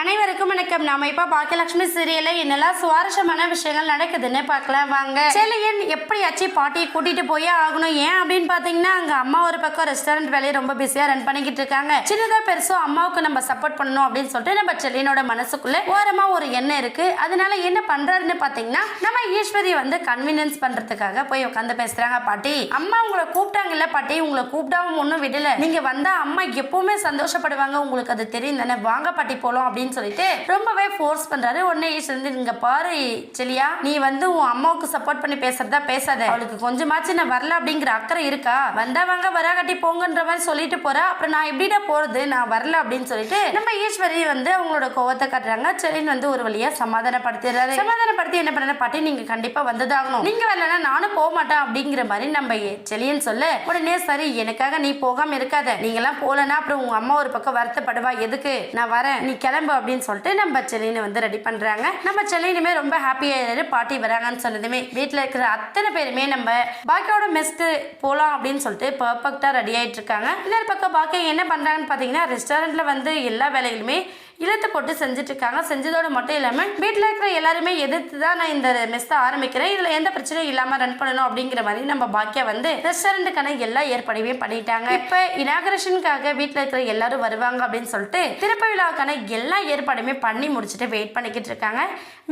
அனைவருக்கும் வணக்கம். நாம இப்ப பாக்கியலட்சுமி சீரியல்ல என்னெல்லாம் சுவாரஸ்யமான விஷயங்கள் நடக்குதுன்னு பார்க்கலாம் வாங்க. செலியன் எப்படியாச்சு பாட்டியை கூட்டிட்டு போயே ஆகணும். ஏன் அப்படின்னு பாத்தீங்கன்னா அங்க அம்மா ஒரு பக்கம் ரெஸ்டாரண்ட் வேலையை ரொம்ப பிஸியா ரன் பண்ணிக்கிட்டு இருக்காங்க. சின்னதா பெருசோ அம்மாவுக்கு நம்ம சப்போர்ட் பண்ணணும் அப்படின்னு சொல்லிட்டு நம்ம செலியனோட மனசுக்குள்ள ஓரமா ஒரு எண்ணம் இருக்கு. அதனால என்ன பண்றாருன்னு பாத்தீங்கன்னா நம்ம ஈஸ்வரி கன்வீனியன்ஸ் பண்றதுக்காக போய் உட்காந்து பேசுறாங்க. பாட்டி அம்மா உங்களை கூப்பிட்டாங்கல்ல பாட்டி, உங்களை கூப்பிடாம ஒன்னும் விடல, நீங்க வந்தா அம்மா எப்பவுமே சந்தோஷப்படுவாங்க, உங்களுக்கு அது தெரியும் தானே, வாங்க பாட்டி போலாம் அப்படின்னு சொல்லிட்டு ரொம்பவே ஃபோர்ஸ் பண்றாரு. உடனே ஈஸ்வரி இங்க பாரு செலியா, நீ உன் அம்மாவுக்கு சப்போர்ட் பண்ணி பேசுறதா பேசாத, அவளுக்கு கொஞ்சமாச்சு நான் வரல அப்படிங்கிற அக்கறை இருக்கா, வந்தா வாங்க வராகட்டி போங்கன்ற மாதிரி சொல்லிட்டு போறா, அப்புறம் நான் எப்படிடா போறது, நான் வரல அப்படின்னு சொல்லிட்டு நம்ம ஈஸ்வரி அவங்களோட கோவத்தை காட்டுறாங்க. செலியன் ஒரு வழியா சமாதானப்படுத்துறாரு. சமாதானப்படுத்தி என்ன பண்ண, பாட்டி நீங்க கண்டிப்பா வந்ததாகணும், நீங்க வரலன்னா நானும் போக மாட்டேன் அப்படிங்கிற மாதிரி நம்ம செலியன் சொல்ல, உடனே சரி எனக்காக நீ போகாம இருக்காத, நீங்க எல்லாம் போலன்னா அப்புறம் உங்க அம்மா ஒரு பக்கம் வருத்தப்படுவா, எதுக்கு நான் வரேன் நீ கிளம்பு அப்படின்னு சொல்லிட்டு நம்ம செலியனை ரெடி பண்றாங்க. நம்ம செலியனுமே ரொம்ப ஹாப்பியா பாட்டி வராங்கன்னு சொன்னதுமே வீட்டுல இருக்கிற அத்தனை பேருமே நம்ம பாக்கியோட மெஸ்க்கு போலாம் அப்படின்னு சொல்லிட்டு பெர்ஃபெக்ட்டா ரெடி ஆயிட்டு இருக்காங்க. இன்னொரு பக்கம் பாக்கி என்ன பண்றாங்கன்னு பாத்தீங்கன்னா ரெஸ்டாரண்ட்ல எல்லா வேலைகளுமே இழுத்து போட்டு செஞ்சுட்டு இருக்காங்க. செஞ்சதோட மட்டும் இல்லாம வீட்டில் இருக்கிற எல்லாருமே எதிர்த்து தான் நான் இந்த மெஸ்ஸை ஆரம்பிக்கிறேன், இதுல எந்த பிரச்சனையும் இல்லாம ரன் பண்ணணும் அப்படிங்கிற மாதிரி நம்ம பாக்கியா ரெஸ்டாரண்ட்டுக்கான எல்லா ஏற்பாடுமே பண்ணிட்டாங்க. இப்ப இனாகரேஷனுக்காக வீட்டில் இருக்கிற எல்லாரும் வருவாங்க அப்படின்னு சொல்லிட்டு திறப்பு விழாவுக்கான எல்லா ஏற்பாடுமே பண்ணி முடிச்சுட்டு வெயிட் பண்ணிக்கிட்டு இருக்காங்க.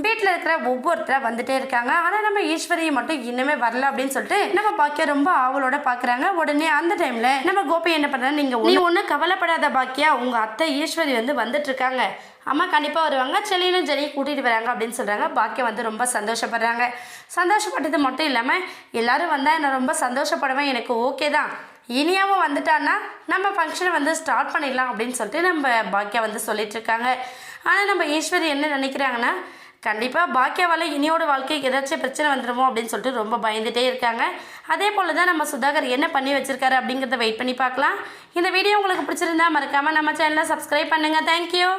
வீட்டில் இருக்கிற ஒவ்வொருத்தர வந்துட்டே இருக்காங்க. ஆனா நம்ம ஈஸ்வரியை மட்டும் இன்னுமே வரல அப்படின்னு சொல்லிட்டு நம்ம பாக்கியா ரொம்ப ஆவலோட பாக்குறாங்க. உடனே அந்த டைம்ல நம்ம கோபி என்ன பண்றாங்க, நீ ஒன்னும் கவலைப்படாத பாக்கியா, உங்க அத்தை ஈஸ்வரி வந்துட்டு இருக்காங்க, அம்மா கண்டிப்பாக வருவாங்க, செலியனும் ஜெனியும் கூட்டிகிட்டு வராங்க அப்படின்னு சொல்கிறாங்க. பாக்கியம் ரொம்ப சந்தோஷப்படுறாங்க. சந்தோஷப்பட்டது மட்டும் இல்லாமல் எல்லாரும் வந்தால் நான் ரொம்ப சந்தோஷப்படுவேன், எனக்கு ஓகே தான், இனியாவும் வந்துட்டான்னா நம்ம ஃபங்க்ஷனை ஸ்டார்ட் பண்ணிடலாம் அப்படின்னு சொல்லிட்டு நம்ம பாக்கியா சொல்லிட்டு இருக்காங்க. ஆனால் நம்ம ஈஸ்வரி என்ன நினைக்கிறாங்கன்னா கண்டிப்பாக பாக்கியாவால் இனியோட வாழ்க்கைக்கு ஏதாச்சும் பிரச்சனை வந்துடுமோ அப்படின்னு சொல்லிட்டு ரொம்ப பயந்துட்டே இருக்காங்க. அதே போல் தான் நம்ம சுதாகர் என்ன பண்ணி வச்சிருக்காரு அப்படிங்கிறத வெயிட் பண்ணி பார்க்கலாம். இந்த வீடியோ உங்களுக்கு பிடிச்சிருந்தா மறக்காமல் நம்ம சேனலை சப்ஸ்கிரைப் பண்ணுங்கள். தேங்க்யூ.